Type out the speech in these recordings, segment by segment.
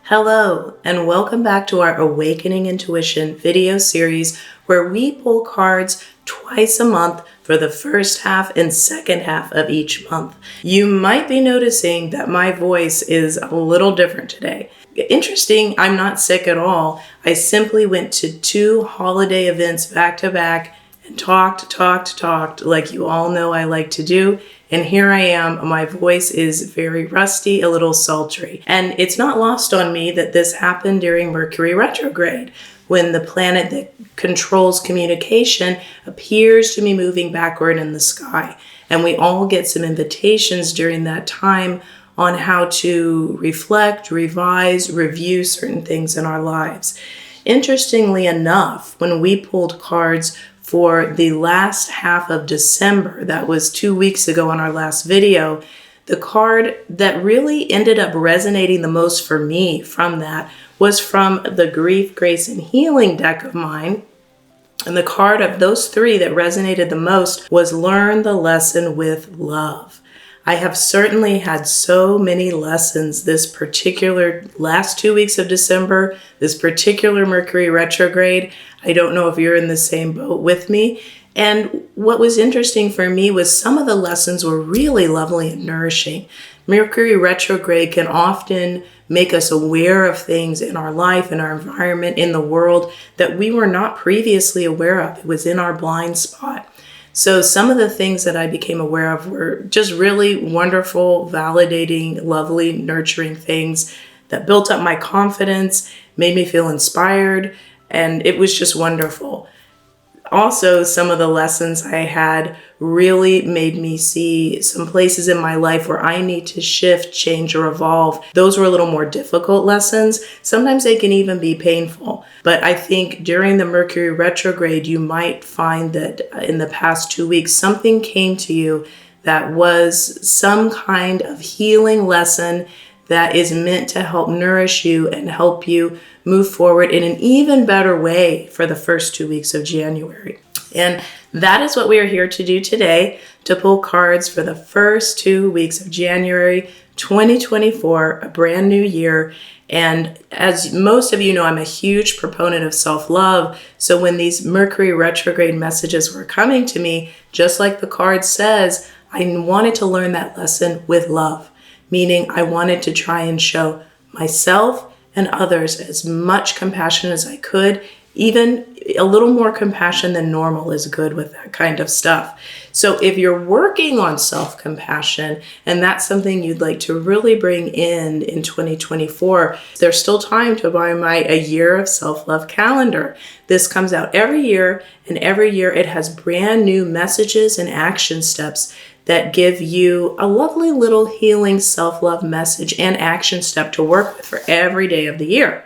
Hello, and welcome back to our Awakening Intuition video series where we pull cards twice a month for the first half and second half of each month. You might be noticing that my voice is a little different today. Interesting, I'm not sick at all. I simply went to 2 holiday events back to back and talked like you all know I like to do. And here I am, my voice is very rusty, a little sultry. And it's not lost on me that this happened during Mercury retrograde, when the planet that controls communication appears to be moving backward in the sky. And we all get some invitations during that time on how to reflect, revise, review certain things in our lives. Interestingly enough, when we pulled cards for the last half of December, that was 2 weeks ago on our last video, the card that really ended up resonating the most for me from that was from the Grief, Grace, and Healing deck of mine. And the card of those 3 that resonated the most was Learn the Lesson with Love. I have certainly had so many lessons this particular last 2 weeks of December, this particular Mercury retrograde. I don't know if you're in the same boat with me. And what was interesting for me was some of the lessons were really lovely and nourishing. Mercury retrograde can often make us aware of things in our life, in our environment, in the world that we were not previously aware of. It was in our blind spot. So some of the things that I became aware of were just really wonderful, validating, lovely, nurturing things that built up my confidence, made me feel inspired, and it was just wonderful. Also, some of the lessons I had really made me see some places in my life where I need to shift, change, or evolve. Those were a little more difficult lessons. Sometimes they can even be painful. But I think during the Mercury retrograde, you might find that in the past 2 weeks, something came to you that was some kind of healing lesson that is meant to help nourish you and help you move forward in an even better way for the first 2 weeks of January. And that is what we are here to do today, to pull cards for the first 2 weeks of January 2024, a brand new year. And as most of you know, I'm a huge proponent of self-love. So when these Mercury retrograde messages were coming to me, just like the card says, I wanted to learn that lesson with love. Meaning I wanted to try and show myself and others as much compassion as I could. Even a little more compassion than normal is good with that kind of stuff. So if you're working on self-compassion and that's something you'd like to really bring in 2024, there's still time to buy my A Year of Self-Love calendar. This comes out every year, and every year it has brand new messages and action steps that give you a lovely little healing self-love message and action step to work with for every day of the year.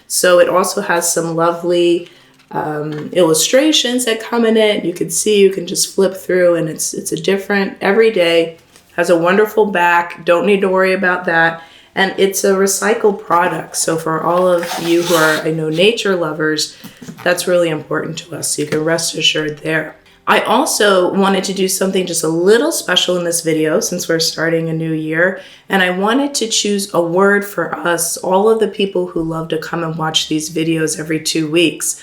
So it also has some lovely illustrations that come in it. You can see, you can just flip through, and it's a different every day. Has a wonderful back. Don't need to worry about that. And it's a recycled product. So for all of you who are, I know, nature lovers, that's really important to us. So you can rest assured there. I also wanted to do something just a little special in this video since we're starting a new year. And I wanted to choose a word for us, all of the people who love to come and watch these videos every 2 weeks.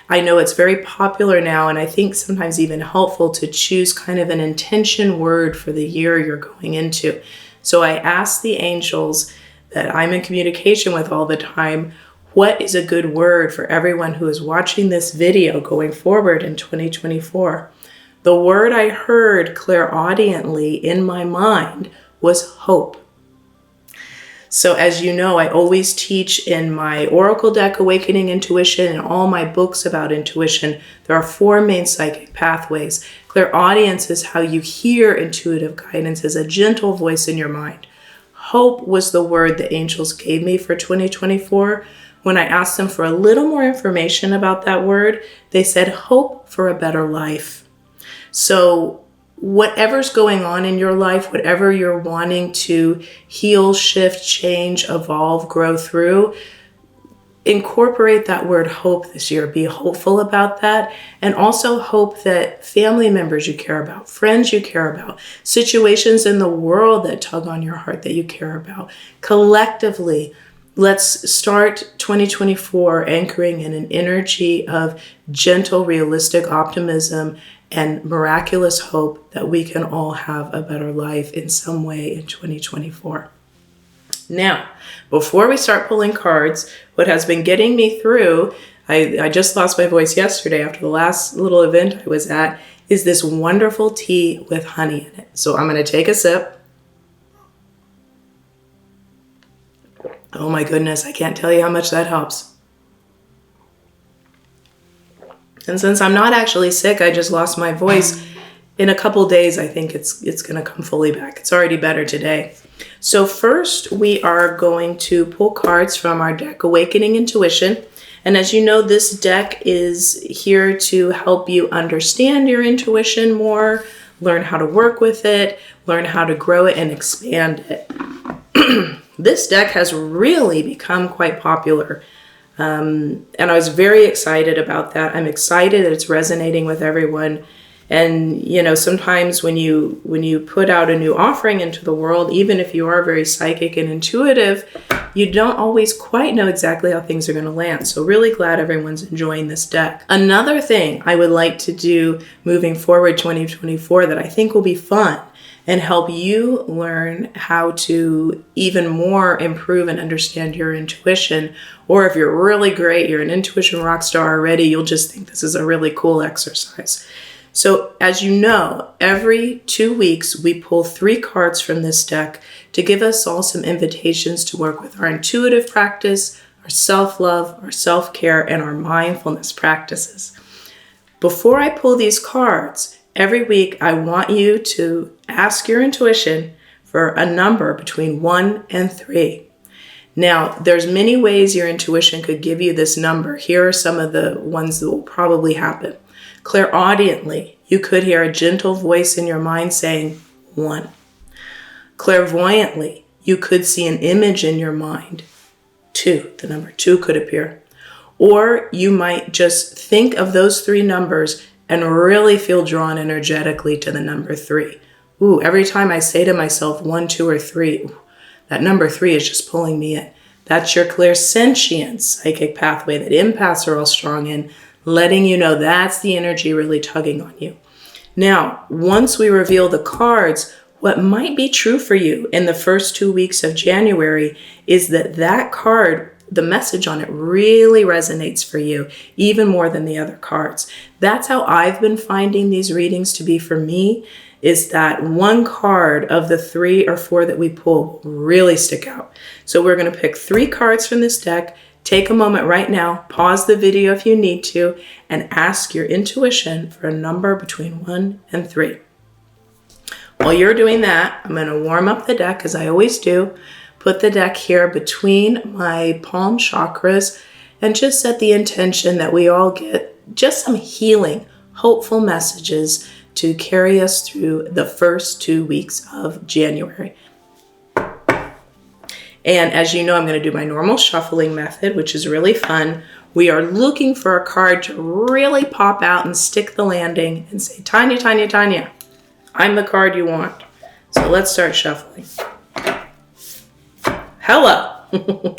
I know it's very popular now, and I think sometimes even helpful to choose kind of an intention word for the year you're going into. So I asked the angels that I'm in communication with all the time, what is a good word for everyone who is watching this video going forward in 2024? The word I heard clairaudiently in my mind was hope. So as you know, I always teach in my Oracle deck, Awakening Intuition, and all my books about intuition, there are 4 main psychic pathways. Clairaudience is how you hear intuitive guidance as a gentle voice in your mind. Hope was the word the angels gave me for 2024. When I asked them for a little more information about that word, they said hope for a better life. So whatever's going on in your life, whatever you're wanting to heal, shift, change, evolve, grow through, incorporate that word hope this year. Be hopeful about that. And also hope that family members you care about, friends you care about, situations in the world that tug on your heart that you care about, collectively Let's start 2024 anchoring in an energy of gentle, realistic optimism and miraculous hope that we can all have a better life in some way in 2024. Now, before we start pulling cards, what has been getting me through, I just lost my voice yesterday after the last little event I was at, is this wonderful tea with honey in it. So I'm going to take a sip. Oh my goodness, I can't tell you how much that helps. And since I'm not actually sick, I just lost my voice. In a couple days, I think it's going to come fully back. It's already better today. So first, we are going to pull cards from our deck, Awakening Intuition. And as you know, this deck is here to help you understand your intuition more, learn how to work with it, learn how to grow it and expand it. This deck has really become quite popular. And I was very excited about that. I'm excited that it's resonating with everyone. And, you know, sometimes when you put out a new offering into the world, even if you are very psychic and intuitive, you don't always quite know exactly how things are going to land. So really glad everyone's enjoying this deck. Another thing I would like to do moving forward 2024 that I think will be fun and help you learn how to even more improve and understand your intuition. Or if you're really great, you're an intuition rock star already, you'll just think this is a really cool exercise. So as you know, every 2 weeks, we pull 3 cards from this deck to give us all some invitations to work with our intuitive practice, our self-love, our self-care, and our mindfulness practices. Before I pull these cards, every week, I want you to ask your intuition for a number between 1 and 3. Now, there's many ways your intuition could give you this number. Here are some of the ones that will probably happen. Clairaudiently, you could hear a gentle voice in your mind saying 1. Clairvoyantly, you could see an image in your mind. 2, the number 2 could appear. Or you might just think of those 3 numbers and really feel drawn energetically to the number 3. Ooh, every time I say to myself 1, 2, or 3, that number 3 is just pulling me in. That's your clairsentient psychic pathway that empaths are all strong in, letting you know that's the energy really tugging on you. Now, once we reveal the cards, what might be true for you in the first 2 weeks of January is that card, the message on it really resonates for you, even more than the other cards. That's how I've been finding these readings to be for me, is that one card of the 3 or 4 that we pull will really stick out. So we're going to pick 3 cards from this deck. Take a moment right now, pause the video if you need to, and ask your intuition for a number between 1 and 3. While you're doing that, I'm going to warm up the deck as I always do. Put the deck here between my palm chakras and just set the intention that we all get just some healing, hopeful messages to carry us through the first 2 weeks of January. And as you know, I'm going to do my normal shuffling method, which is really fun. We are looking for a card to really pop out and stick the landing and say, Tanya, Tanya, Tanya, I'm the card you want. So let's start shuffling. Hello.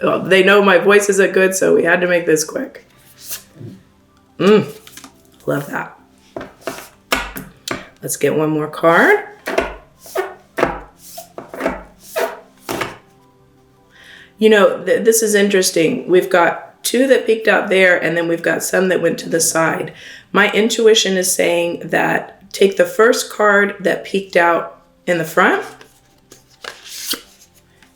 Well, they know my voice isn't good, so we had to make this quick. Love that. Let's get one more card. You know, this is interesting. We've got 2 that peeked out there, and then we've got some that went to the side. My intuition is saying that take the first card that peeked out in the front,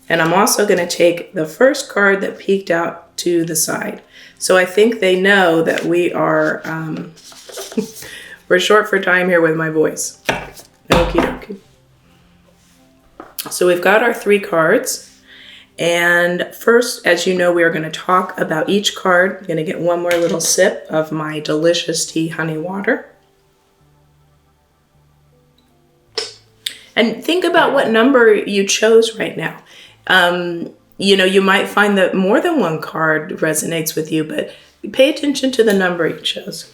and I'm also going to take the first card that peeked out to the side. So I think they know that we are, we're short for time here with my voice. Okie dokie. So we've got our 3 cards. And first, as you know, we are going to talk about each card. I'm going to get one more little sip of my delicious tea honey water. And think about what number you chose right now. You know, you might find that more than one card resonates with you, but pay attention to the number you chose.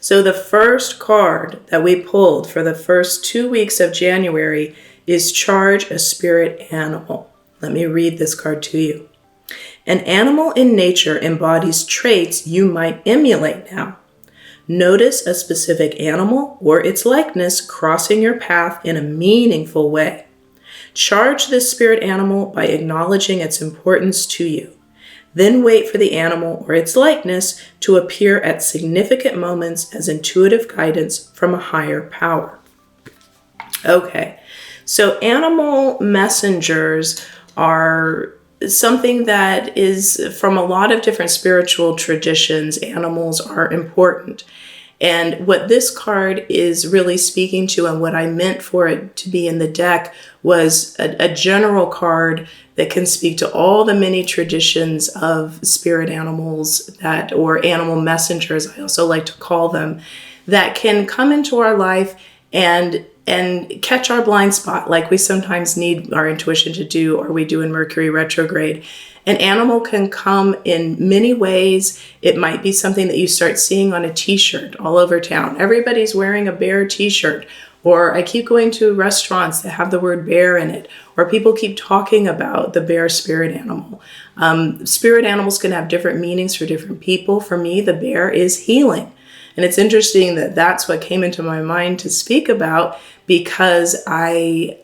So the first card that we pulled for the first 2 weeks of January is Charge a Spirit Animal. Let me read this card to you. An animal in nature embodies traits you might emulate now. Notice a specific animal or its likeness crossing your path in a meaningful way. Charge this spirit animal by acknowledging its importance to you. Then wait for the animal or its likeness to appear at significant moments as intuitive guidance from a higher power. Okay, so animal messengers are something that is from a lot of different spiritual traditions. Animals are important. And what this card is really speaking to, and what I meant for it to be in the deck, was a general card that can speak to all the many traditions of spirit animals or animal messengers, I also like to call them, that can come into our life and catch our blind spot like we sometimes need our intuition to do, or we do in Mercury retrograde. An animal can come in many ways. It might be something that you start seeing on a t-shirt all over town. Everybody's wearing a bear t-shirt. Or I keep going to restaurants that have the word bear in it. Or people keep talking about the bear spirit animal. Spirit animals can have different meanings for different people. For me, the bear is healing. And it's interesting that that's what came into my mind to speak about, because I'm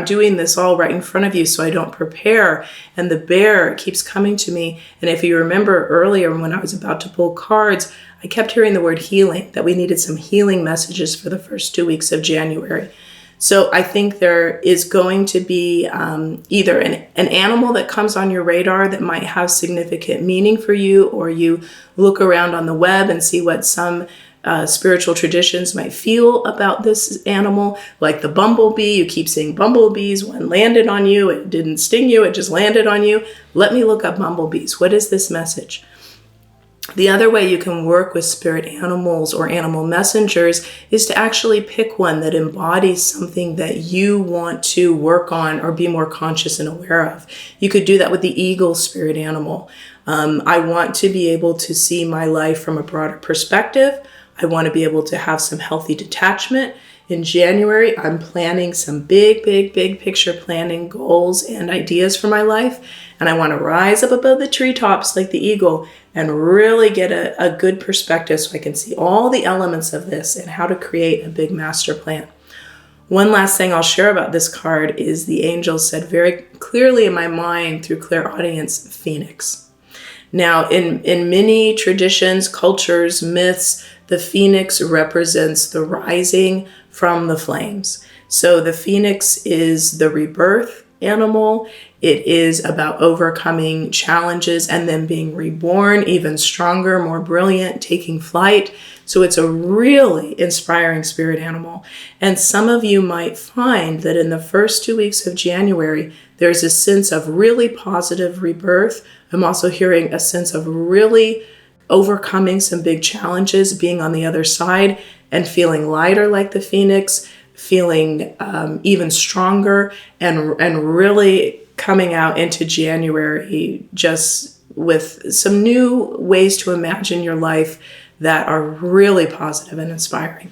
doing this all right in front of you, so I don't prepare. And the bear keeps coming to me. And if you remember earlier when I was about to pull cards, I kept hearing the word healing, that we needed some healing messages for the first 2 weeks of January. So I think there is going to be either an animal that comes on your radar that might have significant meaning for you, or you look around on the web and see what some spiritual traditions might feel about this animal, like the bumblebee. You keep seeing bumblebees. One landed on you. It didn't sting you. It just landed on you. Let me look up bumblebees. What is this message? The other way you can work with spirit animals or animal messengers is to actually pick one that embodies something that you want to work on or be more conscious and aware of. You could do that with the eagle spirit animal. I want to be able to see my life from a broader perspective. I want to be able to have some healthy detachment. In January, I'm planning some big picture planning goals and ideas for my life. And I want to rise up above the treetops like the eagle and really get a good perspective so I can see all the elements of this and how to create a big master plan. One last thing I'll share about this card is the angels said very clearly in my mind through clairaudience, Phoenix. Now, in many traditions, cultures, myths, the phoenix represents the rising from the flames. So the phoenix is the rebirth animal. It is about overcoming challenges and then being reborn even stronger, more brilliant, taking flight. So it's a really inspiring spirit animal. And some of you might find that in the first 2 weeks of January, there's a sense of really positive rebirth. I'm also hearing a sense of really overcoming some big challenges, being on the other side and feeling lighter like the phoenix, feeling even stronger, and really coming out into January just with some new ways to imagine your life that are really positive and inspiring.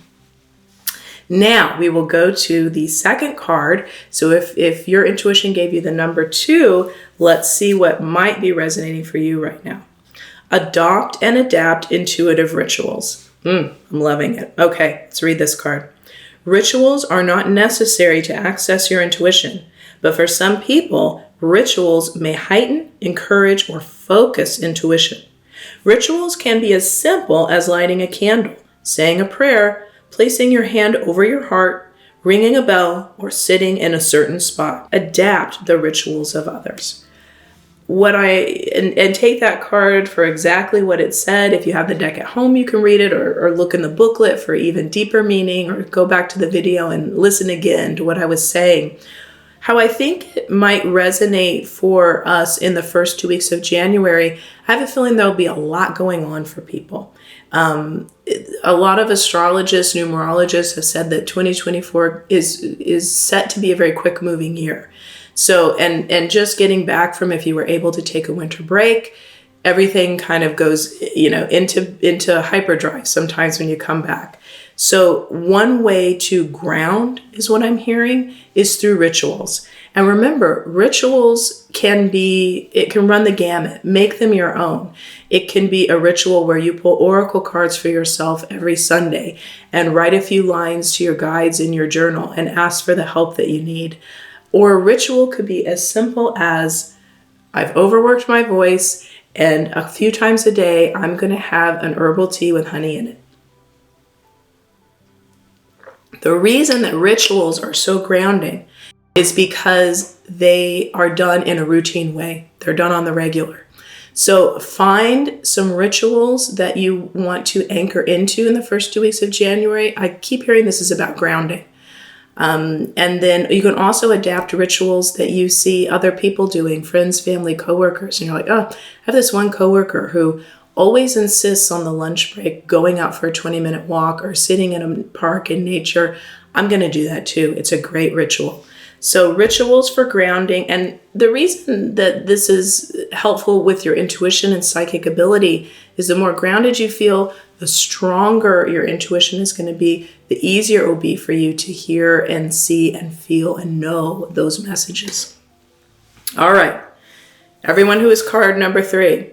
Now we will go to the second card. So if your intuition gave you the number 2, let's see what might be resonating for you right now. Adopt and adapt intuitive rituals. I'm loving it. Okay, let's read this card. Rituals are not necessary to access your intuition, but for some people, rituals may heighten, encourage, or focus intuition. Rituals can be as simple as lighting a candle, saying a prayer, placing your hand over your heart, ringing a bell, or sitting in a certain spot. Adapt the rituals of others. And take that card for exactly what it said. If you have the deck at home, you can read it or look in the booklet for even deeper meaning, or go back to the video and listen again to what I was saying. How I think it might resonate for us in the first 2 weeks of January, I have a feeling there'll be a lot going on for people. A lot of astrologists, numerologists have said that 2024 is set to be a very quick moving year. So, and just getting back from, if you were able to take a winter break, everything kind of goes, into hyperdrive sometimes when you come back. So one way to ground, is what I'm hearing, is through rituals. And remember, rituals it can run the gamut. Make them your own. It can be a ritual where you pull oracle cards for yourself every Sunday and write a few lines to your guides in your journal and ask for the help that you need. Or a ritual could be as simple as, I've overworked my voice, and a few times a day, I'm going to have an herbal tea with honey in it. The reason that rituals are so grounding is because they are done in a routine way. They're done on the regular. So find some rituals that you want to anchor into in the first 2 weeks of January. I keep hearing this is about grounding. And then you can also adapt rituals that you see other people doing, friends, family, coworkers. And you're like, oh, I have this one coworker who always insists on the lunch break going out for a 20-minute walk or sitting in a park in nature. I'm going to do that too. It's a great ritual. So rituals for grounding. And the reason that this is helpful with your intuition and psychic ability is the more grounded you feel, the stronger your intuition is going to be, the easier it will be for you to hear and see and feel and know those messages. All right. Everyone who is card number 3.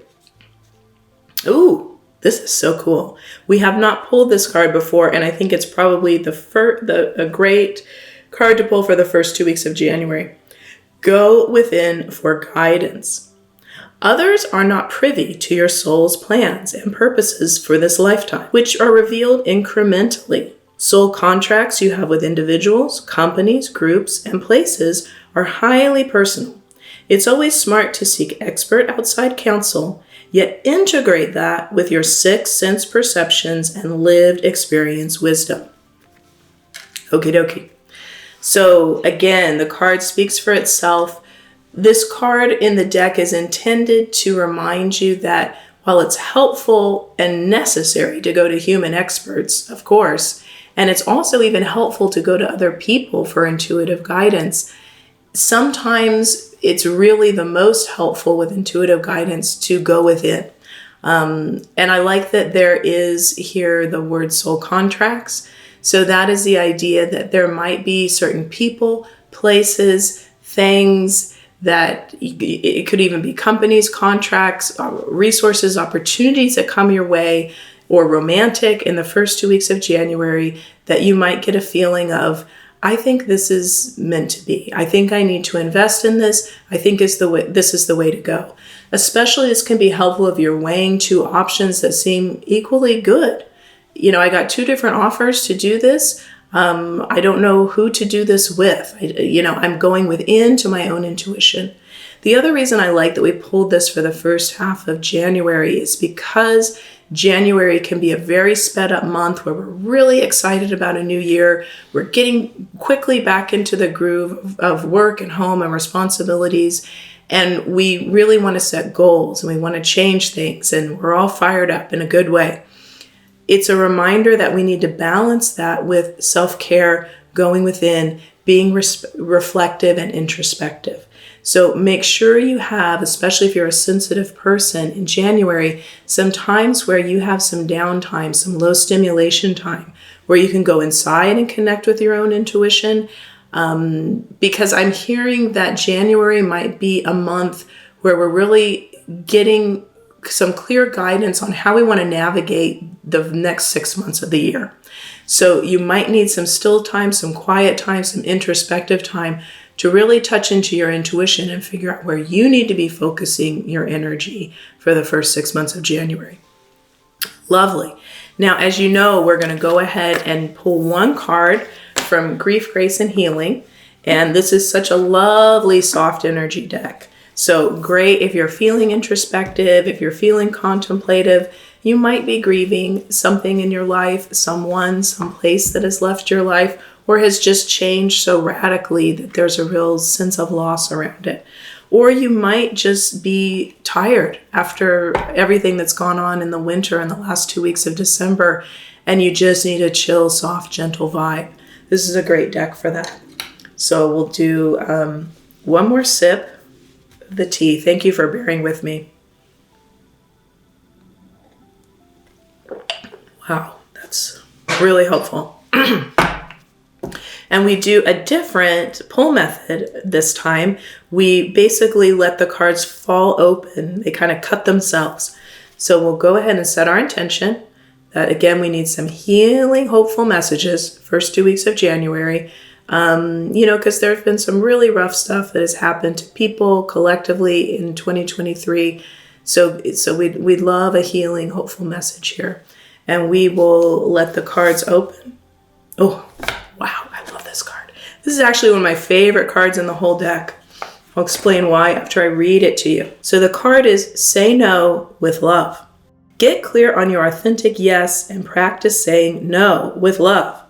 Ooh, this is so cool. We have not pulled this card before, and I think it's probably a great card to pull for the first 2 weeks of January. Go within for guidance. Others are not privy to your soul's plans and purposes for this lifetime, which are revealed incrementally. Soul contracts you have with individuals, companies, groups, and places are highly personal. It's always smart to seek expert outside counsel, yet integrate that with your sixth sense perceptions and lived experience wisdom. Okie dokie. So again, the card speaks for itself. This card in the deck is intended to remind you that while it's helpful and necessary to go to human experts, of course, and it's also even helpful to go to other people for intuitive guidance, sometimes it's really the most helpful with intuitive guidance to go within. And I like that there is here the word soul contracts. So that is the idea that there might be certain people, places, things that it could even be companies, contracts, resources, opportunities that come your way, or romantic in the first 2 weeks of January that you might get a feeling of, I think this is meant to be. I think I need to invest in this. I think this is the way to go. Especially this can be helpful if you're weighing two options that seem equally good. You know, I got 2 different offers to do this. I don't know who to do this with. I'm going within to my own intuition. The other reason I like that we pulled this for the first half of January is because January can be a very sped up month where we're really excited about a new year. We're getting quickly back into the groove of work and home and responsibilities. And we really want to set goals and we want to change things, and we're all fired up in a good way. It's a reminder that we need to balance that with self-care, going within, being reflective and introspective. So make sure you have, especially if you're a sensitive person in January, some times where you have some downtime, some low stimulation time, where you can go inside and connect with your own intuition. Because I'm hearing that January might be a month where we're really getting some clear guidance on how we want to navigate the next 6 months of the year. So you might need some still time, some quiet time, some introspective time to really touch into your intuition and figure out where you need to be focusing your energy for the first 6 months of January. Lovely. Now, as you know, we're going to go ahead and pull one card from Grief, Grace, and Healing. And this is such a lovely, soft energy deck. So great if you're feeling introspective, if you're feeling contemplative. You might be grieving something in your life, someone, someplace that has left your life, or has just changed so radically that there's a real sense of loss around it. Or you might just be tired after everything that's gone on in the winter and the last 2 weeks of December, and you just need a chill, soft, gentle vibe. This is a great deck for that. So we'll do one more sip of the tea. Thank you for bearing with me. Wow, that's really helpful. And we do a different pull method this time. We basically let the cards fall open. They kind of cut themselves. So we'll go ahead and set our intention that, again, we need some healing, hopeful messages first 2 weeks of January. Because there's been some really rough stuff that has happened to people collectively in 2023. So we'd love a healing, hopeful message here. And we will let the cards open. Oh, wow, I love this card. This is actually one of my favorite cards in the whole deck. I'll explain why after I read it to you. So the card is Say No with Love. Get clear on your authentic yes and practice saying no with love.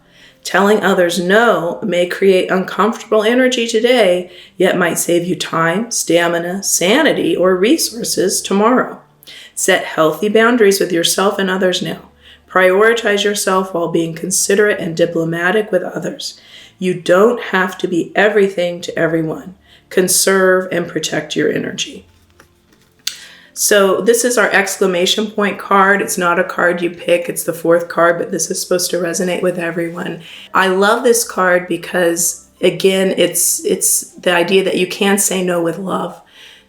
Telling others no may create uncomfortable energy today, yet might save you time, stamina, sanity, or resources tomorrow. Set healthy boundaries with yourself and others now. Prioritize yourself while being considerate and diplomatic with others. You don't have to be everything to everyone. Conserve and protect your energy. So this is our exclamation point card. It's not a card you pick. It's the fourth card, but this is supposed to resonate with everyone. I love this card because, again, it's the idea that you can say no with love.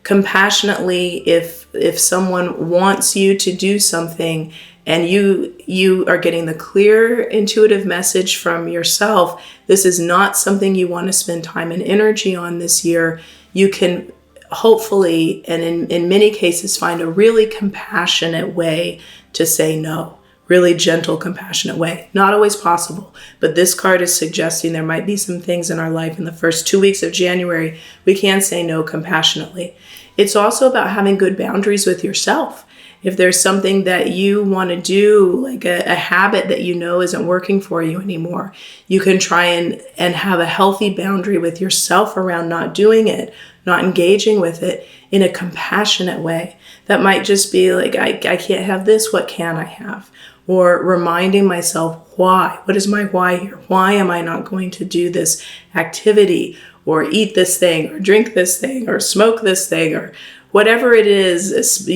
Compassionately, if someone wants you to do something and you are getting the clear, intuitive message from yourself, this is not something you want to spend time and energy on this year, you can hopefully, and in many cases, find a really compassionate way to say no. Really gentle, compassionate way. Not always possible, but this card is suggesting there might be some things in our life in the first 2 weeks of January we can say no compassionately. It's also about having good boundaries with yourself. If there's something that you want to do, like a habit that you know isn't working for you anymore, you can try and have a healthy boundary with yourself around not doing it, not engaging with it in a compassionate way. That might just be like, I can't have this, what can I have? Or reminding myself why. What is my why here? Why am I not going to do this activity or eat this thing or drink this thing or smoke this thing or whatever it is,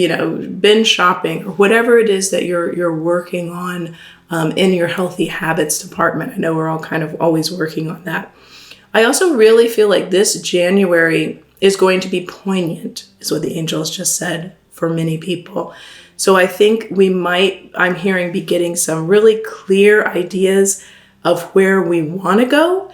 binge shopping or whatever it is that you're working on in your healthy habits department. I know we're all kind of always working on that. I also really feel like this January is going to be poignant, is what the angels just said for many people. So I think we might, I'm hearing, be getting some really clear ideas of where we want to go,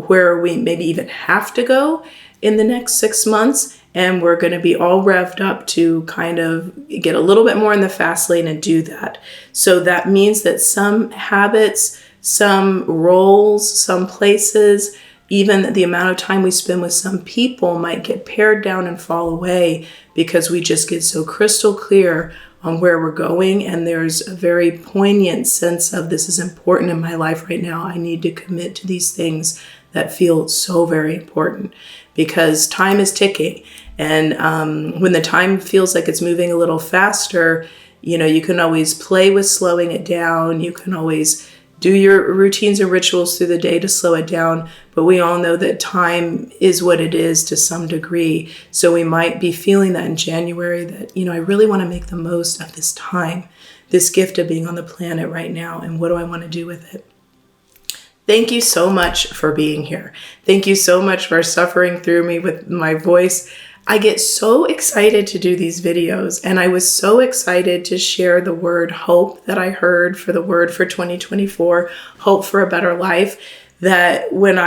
where we maybe even have to go in the next 6 months. And we're going to be all revved up to kind of get a little bit more in the fast lane and do that. So that means that some habits, some roles, some places, even the amount of time we spend with some people might get pared down and fall away because we just get so crystal clear on where we're going. And there's a very poignant sense of, this is important in my life right now. I need to commit to these things that feel so very important, because time is ticking. And when the time feels like it's moving a little faster, you can always play with slowing it down. You can always do your routines and rituals through the day to slow it down. But we all know that time is what it is to some degree. So we might be feeling that in January that, I really want to make the most of this time, this gift of being on the planet right now. And what do I want to do with it? Thank you so much for being here. Thank you so much for suffering through me with my voice. I get so excited to do these videos, and I was so excited to share the word hope that I heard for the word for 2024, hope for a better life, that when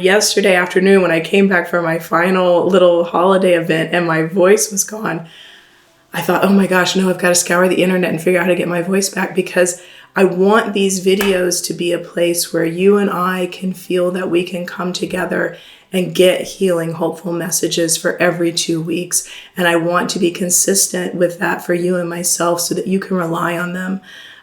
yesterday afternoon, when I came back from my final little holiday event and my voice was gone, I thought, oh my gosh, no, I've got to scour the internet and figure out how to get my voice back, because I want these videos to be a place where you and I can feel that we can come together and get healing, hopeful messages for every 2 weeks. And I want to be consistent with that for you and myself so that you can rely on them.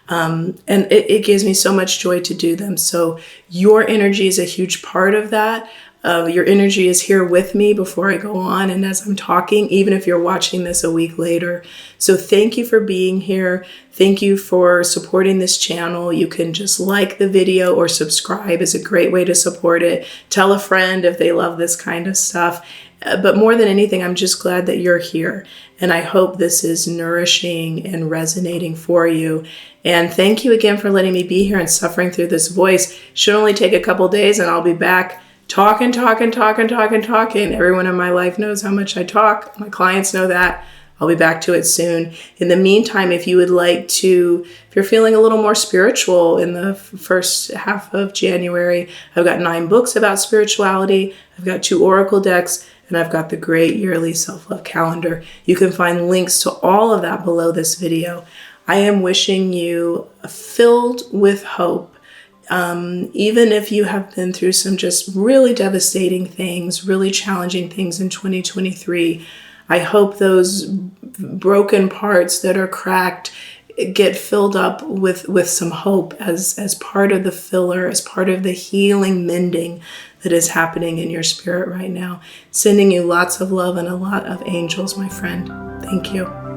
And it gives me so much joy to do them. So your energy is a huge part of that. Your energy is here with me before I go on and as I'm talking, even if you're watching this a week later. So thank you for being here. Thank you for supporting this channel. You can just like the video or subscribe is a great way to support it. Tell a friend if they love this kind of stuff. But more than anything, I'm just glad that you're here. And I hope this is nourishing and resonating for you. And thank you again for letting me be here and suffering through this voice. Should only take a couple days and I'll be back talking. Everyone in my life knows how much I talk. My clients know that. I'll be back to it soon. In the meantime, if you would like to, if you're feeling a little more spiritual in the first half of January, I've got 9 books about spirituality. I've got 2 oracle decks, and I've got the great yearly self-love calendar. You can find links to all of that below this video. I am wishing you filled with hope. Even if you have been through some just really devastating things, really challenging things in 2023, I hope those broken parts that are cracked get filled up with some hope as part of the filler, as part of the healing mending that is happening in your spirit right now. Sending you lots of love and a lot of angels, my friend. Thank you.